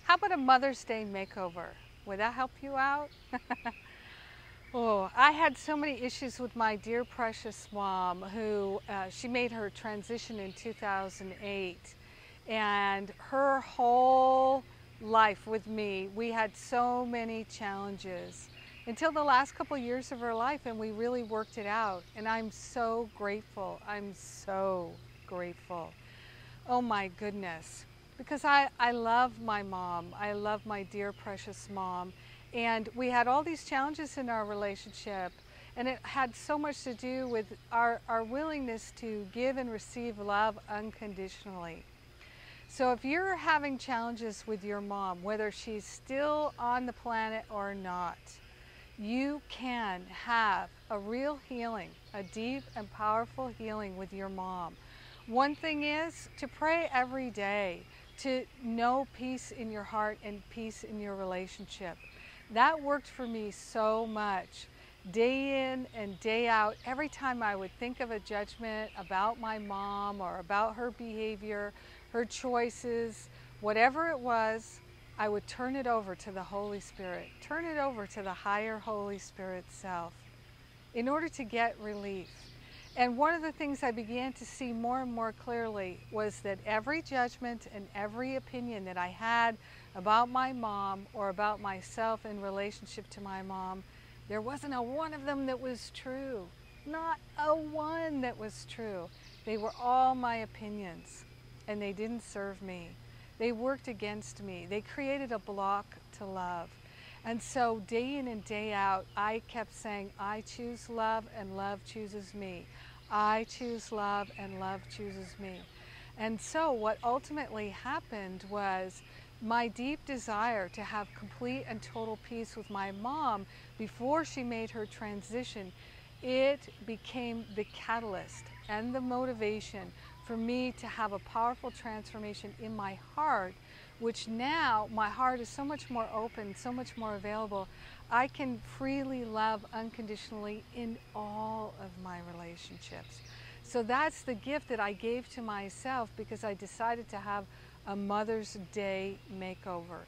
How about a Mother's Day makeover? Would that help you out? Oh, I had so many issues with my dear precious mom who she made her transition in 2008, and her whole life with me, we had so many challenges until the last couple years of her life, and we really worked it out, and I'm so grateful. I'm so grateful. Oh my goodness. Because I love my mom. I love my dear precious mom. And we had all these challenges in our relationship. And it had so much to do with our willingness to give and receive love unconditionally. So if you're having challenges with your mom, whether she's still on the planet or not, you can have a real healing, a deep and powerful healing with your mom. One thing is to pray every day, to know peace in your heart and peace in your relationship. That worked for me so much. Day in and day out, every time I would think of a judgment about my mom or about her behavior, her choices, whatever it was, I would turn it over to the Holy Spirit, turn it over to the higher Holy Spirit self in order to get relief. And one of the things I began to see more and more clearly was that every judgment and every opinion that I had about my mom or about myself in relationship to my mom, there wasn't a one of them that was true. Not a one that was true. They were all my opinions, and they didn't serve me. They worked against me. They created a block to love. And so day in and day out, I kept saying, I choose love and love chooses me. I choose love and love chooses me. And so what ultimately happened was my deep desire to have complete and total peace with my mom before she made her transition, it became the catalyst and the motivation for me to have a powerful transformation in my heart, which now my heart is so much more open, so much more available. I can freely love unconditionally in all of my relationships. So that's the gift that I gave to myself because I decided to have a Mother's Day makeover.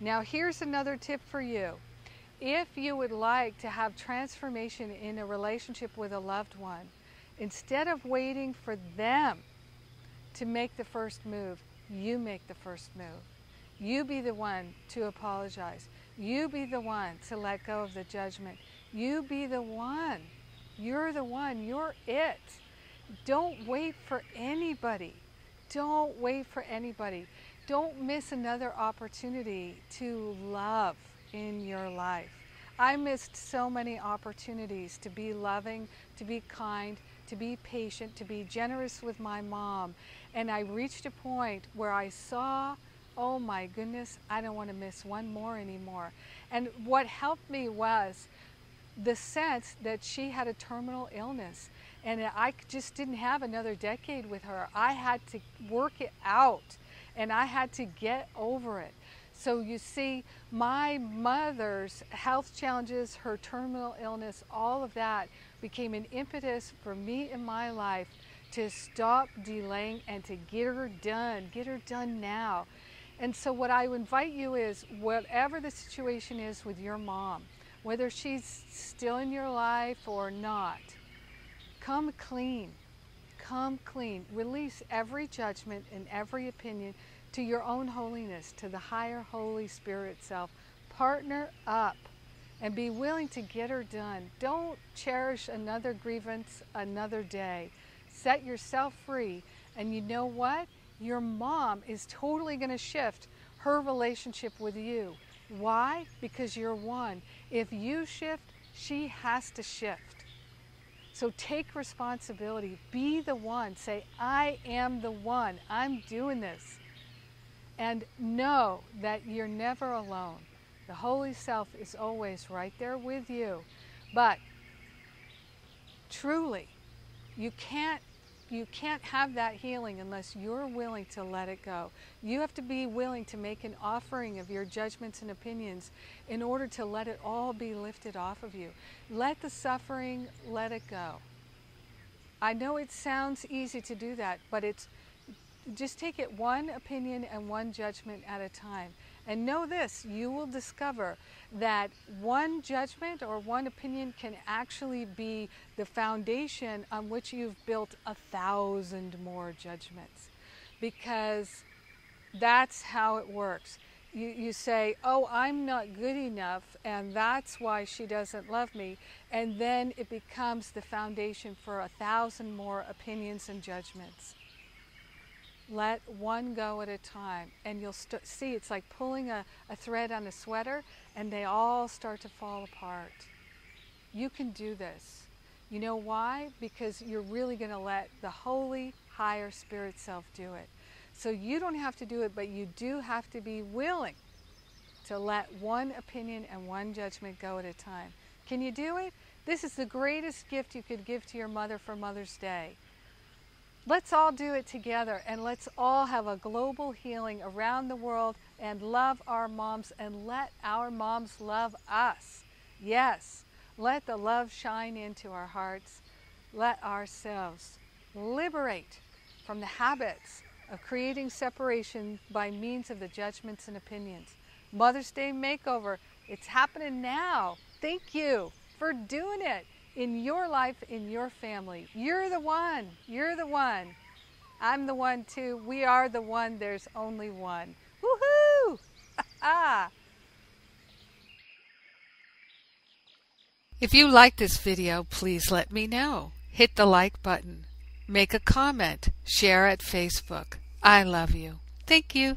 Now here's another tip for you. If you would like to have transformation in a relationship with a loved one, instead of waiting for them to make the first move, you make the first move. You be the one to apologize. You be the one to let go of the judgment. You be the one. You're the one. You're it. Don't wait for anybody. Don't wait for anybody. Don't miss another opportunity to love in your life. I missed so many opportunities to be loving, to be kind, to be patient, to be generous with my mom. And I reached a point where I saw, oh my goodness, I don't want to miss one more anymore. And what helped me was the sense that she had a terminal illness and I just didn't have another decade with her. I had to work it out and I had to get over it. So you see, my mother's health challenges, her terminal illness, all of that became an impetus for me in my life to stop delaying and to get her done now. And so what I would invite you is, whatever the situation is with your mom, whether she's still in your life or not, come clean. Come clean. Release every judgment and every opinion to your own holiness, to the higher Holy Spirit self. Partner up and be willing to get her done. Don't cherish another grievance another day. Set yourself free. And you know what? Your mom is totally going to shift her relationship with you. Why? Because you're one. If you shift, she has to shift. So take responsibility. Be the one. Say, I am the one. I'm doing this. And know that you're never alone. The Holy Self is always right there with you. But truly, you can't have that healing unless you're willing to let it go. You have to be willing to make an offering of your judgments and opinions in order to let it all be lifted off of you. Let the suffering, let it go. I know it sounds easy to do that, but just take it one opinion and one judgment at a time. And know this, you will discover that one judgment or one opinion can actually be the foundation on which you've built 1,000 more judgments, because that's how it works. You say, oh, I'm not good enough, and that's why she doesn't love me. And then it becomes the foundation for 1,000 more opinions and judgments. Let one go at a time, and you'll see it's like pulling a thread on a sweater, and they all start to fall apart. You can do this. You know why? Because you're really going to let the holy, higher spirit self do it. So you don't have to do it, but you do have to be willing to let one opinion and one judgment go at a time. Can you do it? This is the greatest gift you could give to your mother for Mother's Day. Let's all do it together, and let's all have a global healing around the world and love our moms, and let our moms love us. Yes, let the love shine into our hearts. Let ourselves liberate from the habits of creating separation by means of the judgments and opinions. Mother's Day Makeover, it's happening now. Thank you for doing it in your life, in your family. You're the one. You're the one. I'm the one too. We are the one. There's only one. Woohoo! If you like this video, please let me know. Hit the like button. Make a comment. Share at Facebook. I love you. Thank you.